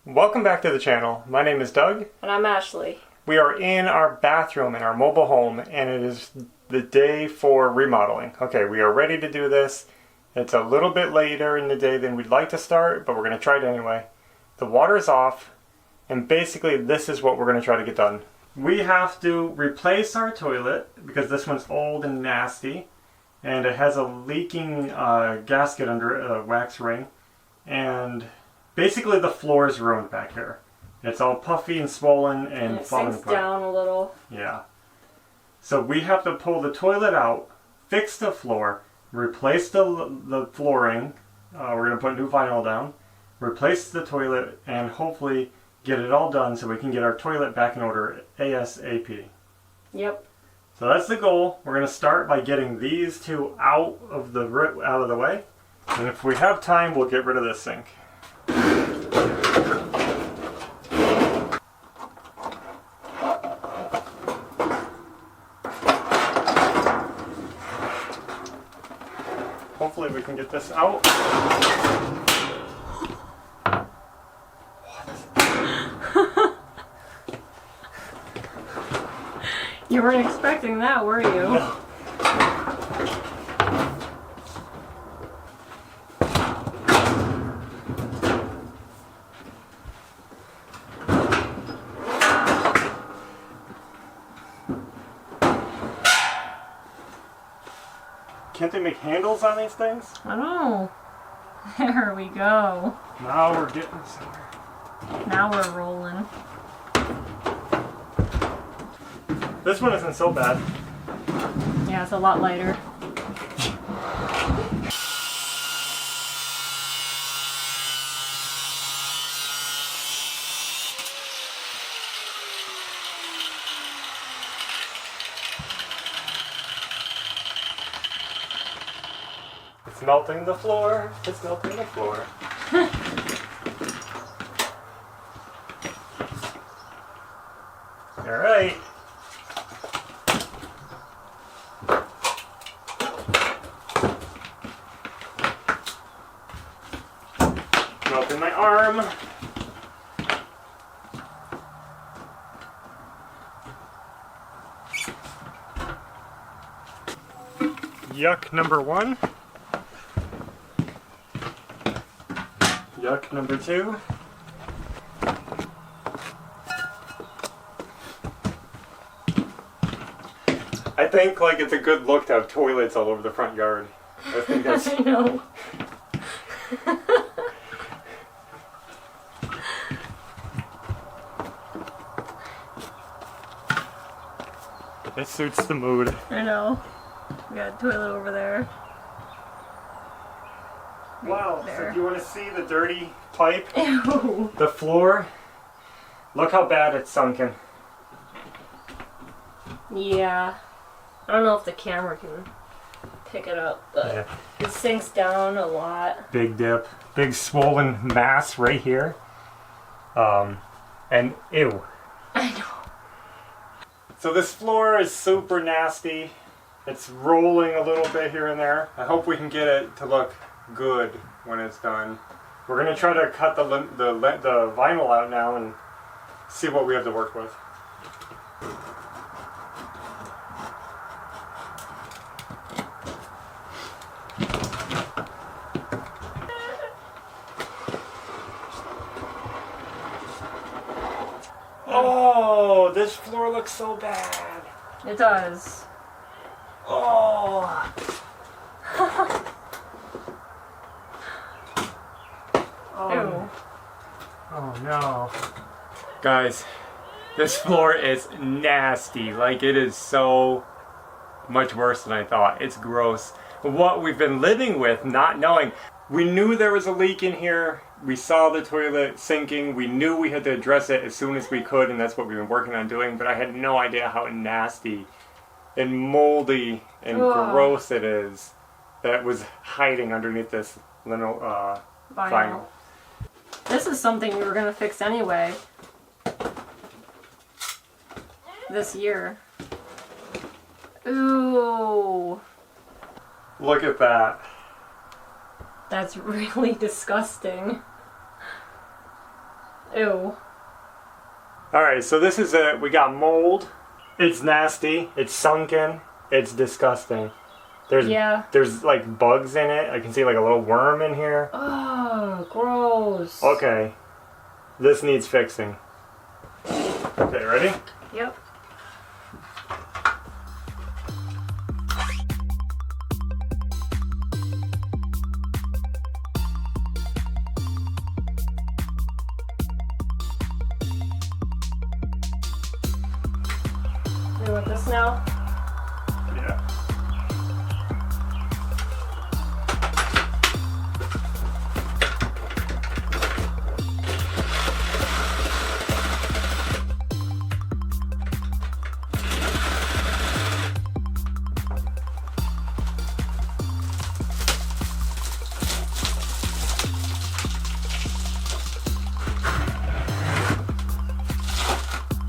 Welcome back to the channel. My name is Doug. And I'm Ashley. We are in our bathroom in our mobile home and it is the day for remodeling. Okay, we are ready to do this. It's a little bit later in the day than we'd like to start, but we're going to try it anyway. The water is off and basically this is what we're going to try to get done. We have to replace our toilet because this one's old and nasty and it has a leaking gasket under it, a wax ring, and basically the floor is ruined back here. It's all puffy and swollen and falling apart. It sinks down a little. Yeah. So we have to pull the toilet out, fix the floor, replace the flooring. We're going to put new vinyl down, replace the toilet, and hopefully get it all done so we can get our toilet back in order ASAP. Yep. So that's the goal. We're going to start by getting these two out of the way. And if we have time, we'll get rid of this sink. Hopefully we can get this out. You weren't expecting that, were you? No. Can't they make handles on these things? I know. There we go. Now we're getting somewhere. Now we're rolling. This one isn't so bad. Yeah, it's a lot lighter. It's melting the floor. It's melting the floor. All right. Melting my arm. Yuck number one. Yuck number two. I think like it's a good look to have toilets all over the front yard. I think that's I know. it suits the mood. I know. We got a toilet over there. Wow, so There. if you want to see the dirty pipe, Ew. the floor, look how bad it's sunken. Yeah. I don't know if the camera can pick it up, but Yeah. it sinks down a lot. Big dip, big swollen mass right here. And ew. I know. So this floor is super nasty. It's rolling a little bit here and there. I hope we can get it to look good when it's done. We're gonna try to cut the vinyl out now and see what we have to work with. Oh, this floor looks so bad. It does. Oh. Ew. Oh no. Guys, this floor is nasty. Like, it is so much worse than I thought. It's gross. What we've been living with, not knowing. We knew there was a leak in here. We saw the toilet sinking. We knew we had to address it as soon as we could, and that's what we've been working on doing. But I had no idea how nasty and moldy and gross it is that was hiding underneath this vinyl. This is something we were going to fix anyway. This year. Ooh. Look at that. That's really disgusting. Ew. Alright, so this is it. We got mold. It's nasty. It's sunken. It's disgusting. There's like bugs in it. I can see like a little worm in here. Oh, gross. Okay. This needs fixing. Okay, ready? Yep. You want this now? Yeah.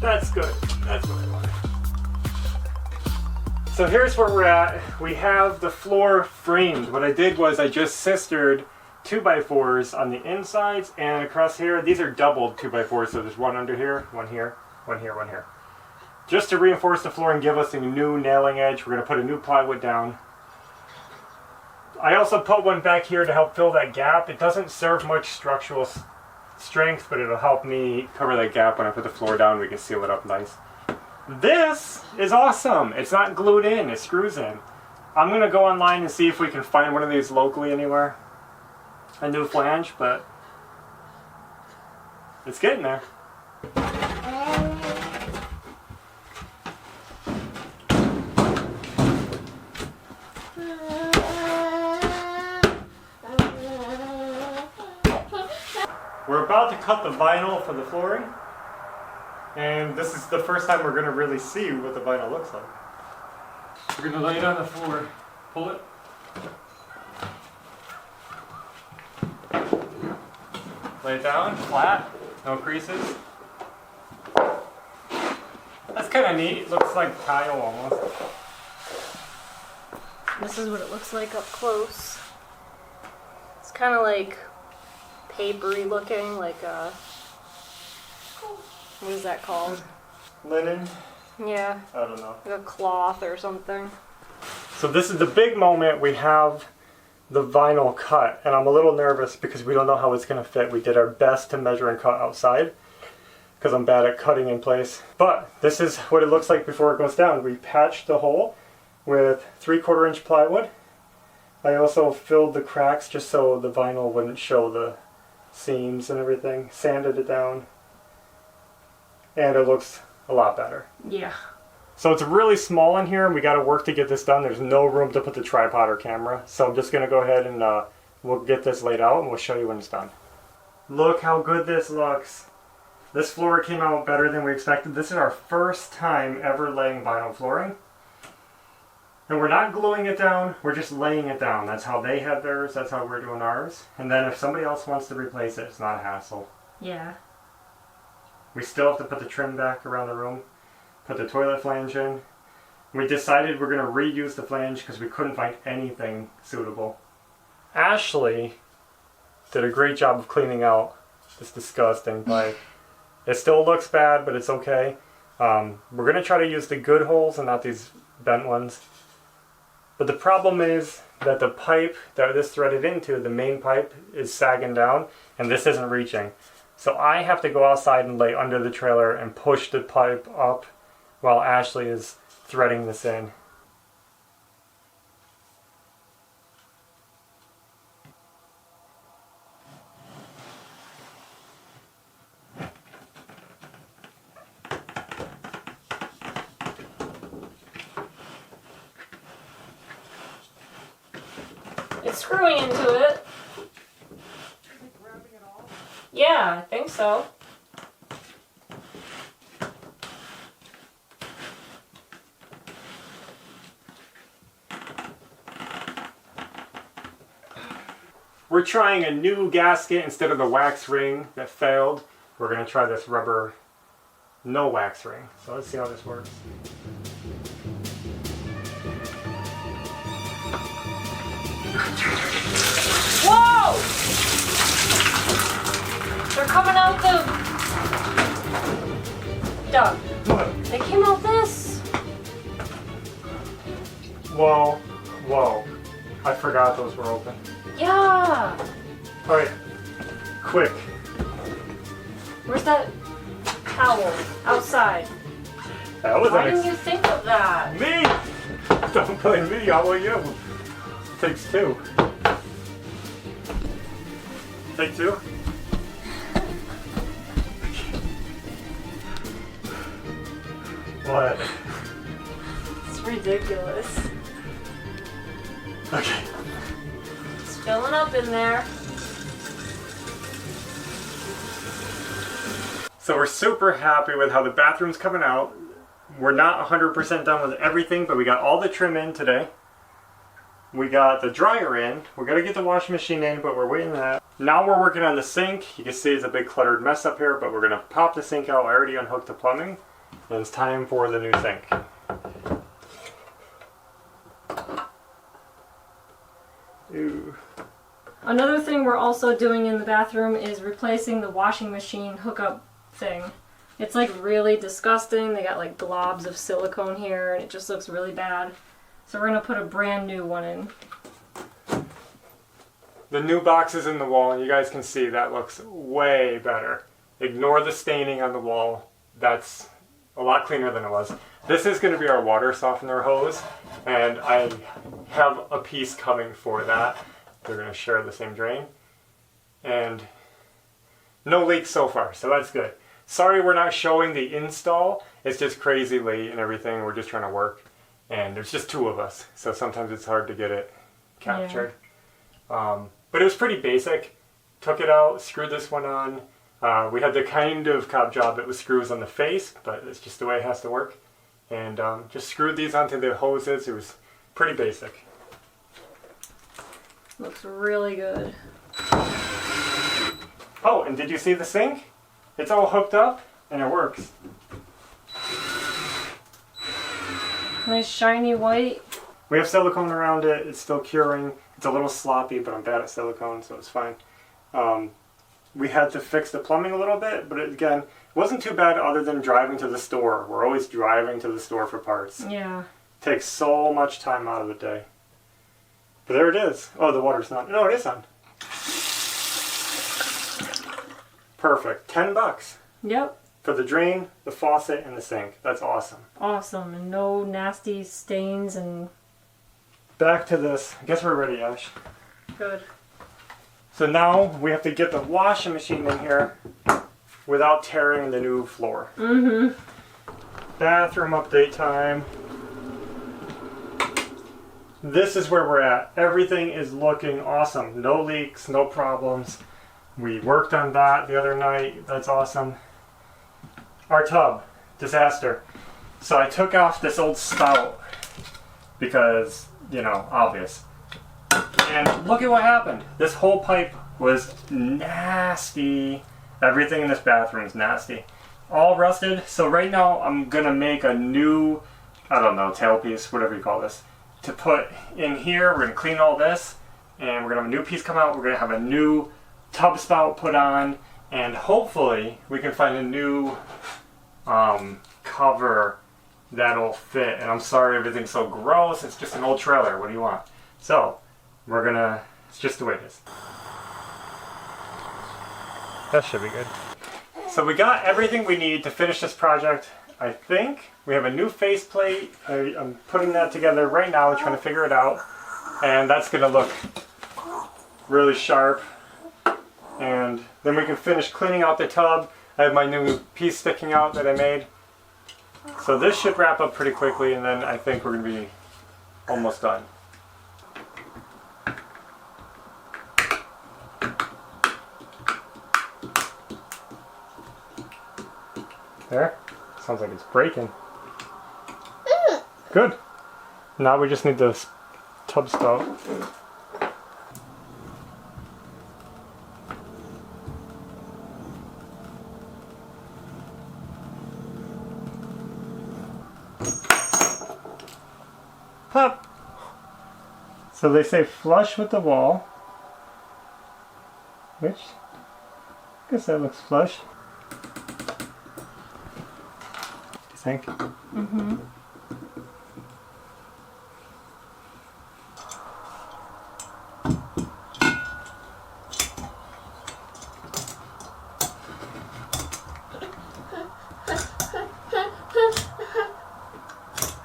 That's good. That's what I wanted. So here's where we're at. We have the floor framed. What I did was I just sistered 2x4s on the insides and across here. These are doubled 2x4s, so there's one under here, one here, one here, one here. Just to reinforce the floor and give us a new nailing edge, we're going to put a new plywood down. I also put one back here to help fill that gap. It doesn't serve much structural strength, but it'll help me cover that gap when I put the floor down. We can seal it up nice. This is awesome. It's not glued in, it screws in. I'm going to go online and see if we can find one of these locally anywhere. A new flange, but it's getting there. We're about to cut the vinyl for the flooring. And this is the first time we're going to really see what the vinyl looks like. We're going to lay it on the floor. Pull it. Lay it down, flat, no creases. That's kind of neat. It looks like tile almost. This is what it looks like up close. It's kind of like papery looking, like a... What is that called? Linen? Yeah. I don't know. Like a cloth or something. So this is the big moment. We have the vinyl cut, and I'm a little nervous because we don't know how it's going to fit. We did our best to measure and cut outside because I'm bad at cutting in place. But this is what it looks like before it goes down. We patched the hole with 3/4 inch plywood. I also filled the cracks just so the vinyl wouldn't show the seams and everything. Sanded it down. And it looks a lot better. Yeah. So it's really small in here and we got to work to get this done. There's no room to put the tripod or camera. So I'm just going to go ahead and we'll get this laid out and we'll show you when it's done. Look how good this looks. This floor came out better than we expected. This is our first time ever laying vinyl flooring. And we're not gluing it down, we're just laying it down. That's how they have theirs, that's how we're doing ours. And then if somebody else wants to replace it, it's not a hassle. Yeah. We still have to put the trim back around the room, put the toilet flange in. We decided we're going to reuse the flange because we couldn't find anything suitable. Ashley did a great job of cleaning out this disgusting pipe. It still looks bad, but it's okay. We're going to try to use the good holes and not these bent ones. But the problem is that the pipe that this threaded into, the main pipe, is sagging down and this isn't reaching. So I have to go outside and lay under the trailer and push the pipe up while Ashley is threading this in. It's screwing into it. Yeah, I think so. We're trying a new gasket instead of the wax ring that failed. We're going to try this rubber no wax ring. So let's see how this works. Whoa! They're coming out the Doug, What? they came out this. Whoa, whoa. I forgot those were open. Yeah. Alright, quick. Where's that towel? Outside. That was Why didn't you think of that? Me! Don't blame me, how will you? Takes two. Take two? What? It's ridiculous. Okay. It's filling up in there. So we're super happy with how the bathroom's coming out. We're not 100% done with everything, but we got all the trim in today. We got the dryer in. We're gonna get the washing machine in, but we're waiting on that. Now we're working on the sink. You can see it's a big cluttered mess up here, but we're gonna pop the sink out. I already unhooked the plumbing, and it's time for the new sink. Ooh. Another thing we're also doing in the bathroom is replacing the washing machine hookup thing. It's like really disgusting. They got like globs of silicone here and it just looks really bad. So we're gonna put a brand new one in. The new box is in the wall, and you guys can see that looks way better. Ignore the staining on the wall. That's a lot cleaner than it was. This is going to be our water softener hose, and I have a piece coming for that. They're going to share the same drain. And no leaks so far, so that's good. Sorry we're not showing the install. It's just crazy late and everything. We're just trying to work. And there's just two of us, so sometimes it's hard to get it captured. Yeah. But it was pretty basic. Took it out, screwed this one on. We had the kind of cop job that was screws on the face, but it's just the way it has to work. And just screwed these onto the hoses. It was pretty basic. Looks really good. Oh, and did you see the sink? It's all hooked up and it works. Nice shiny white. We have silicone around it. It's still curing. It's a little sloppy, but I'm bad at silicone, so it's fine. We had to fix the plumbing a little bit, but again, it wasn't too bad other than driving to the store. We're always driving to the store for parts. Yeah. Takes so much time out of the day. But there it is. Oh, the water's not. No, it is on. Perfect. $10 Yep. for the drain, the faucet, and the sink. That's awesome. Awesome. And no nasty stains and... Back to this. I guess we're ready, Ash. Good. So now we have to get the washing machine in here without tearing the new floor. Mm-hmm. Bathroom update time. This is where we're at. Everything is looking awesome. No leaks, no problems. We worked on that the other night. That's awesome. Our tub. Disaster. So I took off this old spout because, you know, obvious. And look at what happened. This whole pipe was nasty. Everything in this bathroom is nasty. All rusted. So right now I'm going to make a new, I don't know, tailpiece, whatever you call this, to put in here. We're going to clean all this. And we're going to have a new piece come out. We're going to have a new tub spout put on. And hopefully we can find a new cover that'll fit. And I'm sorry everything's so gross. It's just an old trailer. What do you want? So we're gonna, it's just the way it is. That should be good. So we got everything we need to finish this project, I think. We have a new faceplate. I'm putting that together right now, trying to figure it out. And that's gonna look really sharp. And then we can finish cleaning out the tub. I have my new piece sticking out that I made. So this should wrap up pretty quickly, and then I think we're gonna be almost done. There. Sounds like it's breaking. Good. Now we just need the tub spout. Pop! So they say flush with the wall. Which, I guess that looks flush. sink. Mm-hmm.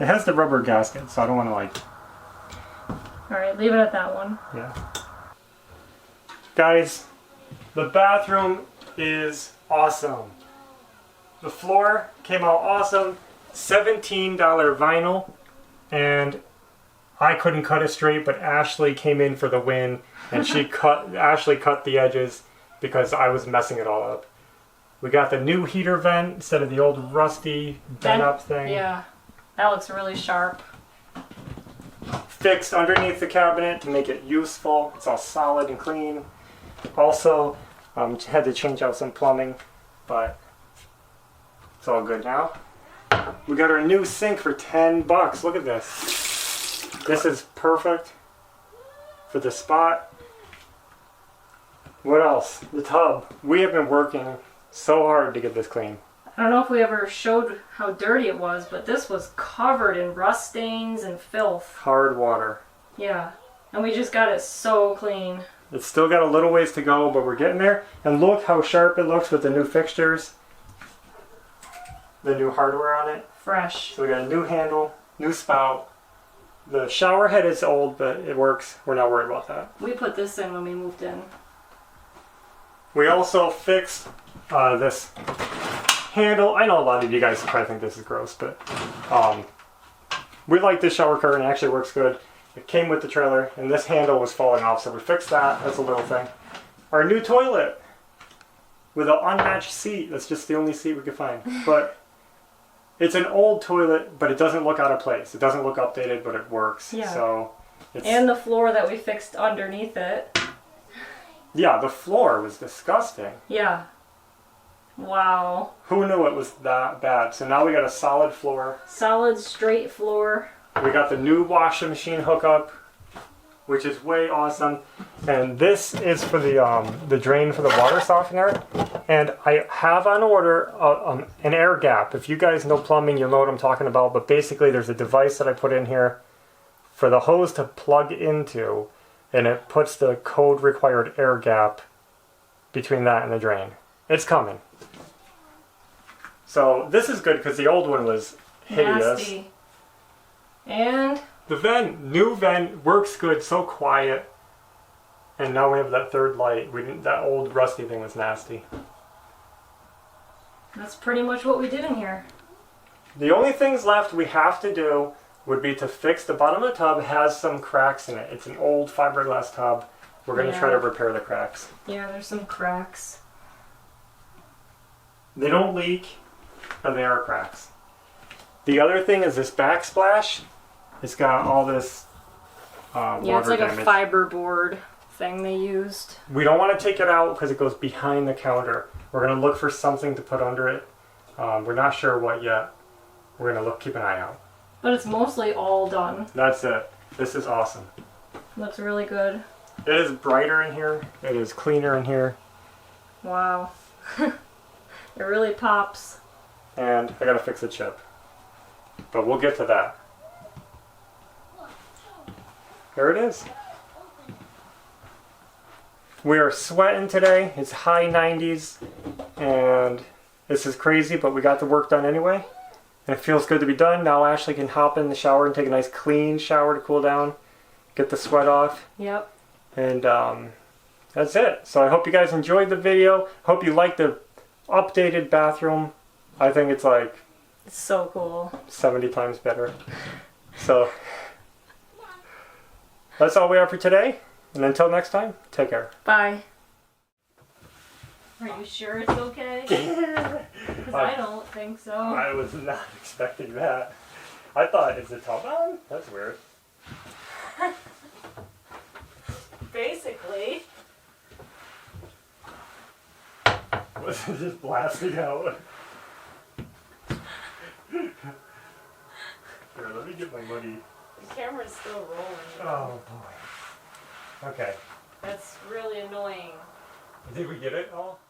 It has the rubber gasket, so I don't want to like... Alright, leave it at that one. Yeah. Guys, the bathroom is awesome. The floor came out awesome. $17 vinyl. And I couldn't cut it straight, but Ashley came in for the win. And Ashley cut the edges because I was messing it all up. We got the new heater vent instead of the old rusty bent up thing. Yeah, that looks really sharp. Fixed underneath the cabinet to make it useful. It's all solid and clean. Also, had to change out some plumbing, but it's all good now. We got our new sink for $10. Look at this. This is perfect for the spot. What else? The tub. We have been working so hard to get this clean. I don't know if we ever showed how dirty it was, but this was covered in rust stains and filth. Hard water. Yeah, and we just got it so clean. It's still got a little ways to go, but we're getting there. And look how sharp it looks with the new fixtures. The new hardware on it. Fresh. So we got a new handle, new spout. The shower head is old, but it works. We're not worried about that. We put this in when we moved in. We also fixed this handle. I know a lot of you guys probably think this is gross, but we like this shower curtain. It actually works good. It came with the trailer, and this handle was falling off, so we fixed that. That's a little thing. Our new toilet with an unmatched seat. That's just the only seat we could find. But it's an old toilet, but it doesn't look out of place. It doesn't look updated, but it works. Yeah. So it's... And the floor that we fixed underneath it. Yeah, the floor was disgusting. Yeah. Wow. Who knew it was that bad? So now we got a solid floor. Solid, straight floor. We got the new washing machine hookup, which is way awesome. And this is for the drain for the water softener. And I have on order an air gap. If you guys know plumbing, you'll know what I'm talking about. But basically, there's a device that I put in here for the hose to plug into, and it puts the code required air gap between that and the drain. It's coming. So this is good because the old one was hideous. Nasty. And the vent, new vent, works good, so quiet. And now we have that third light. That old rusty thing was nasty. that's pretty much what we did in here. The only things left we have to do would be to fix the bottom of the tub. It has some cracks in it. It's an old fiberglass tub. We're going to try to repair the cracks. Yeah, there's some cracks. They don't leak, but they are cracks. The other thing is this backsplash. It's got all this water Yeah, it's like damage. a fiberboard thing they used. We don't want to take it out because it goes behind the counter. We're going to look for something to put under it. We're not sure what yet. We're going to keep an eye out. But it's mostly all done. That's it. This is awesome. Looks really good. It is brighter in here. It is cleaner in here. Wow. It really pops. And I got to fix the chip. But we'll get to that. There it is. We are sweating today. It's high 90s. And this is crazy, but we got the work done anyway. And it feels good to be done. Now Ashley can hop in the shower and take a nice clean shower to cool down. Get the sweat off. Yep. And that's it. So I hope you guys enjoyed the video. Hope you liked the updated bathroom. I think it's like... It's so cool. 70 times better. So... that's all we have for today. And until next time, take care. Bye. Are you sure it's okay? Because I don't think so. I was not expecting that. I thought, is the tub on? That's weird. Basically. Was it just blasting out? Here, let me get my money. The camera's still rolling. Oh boy. Okay. That's really annoying. Did we get it all?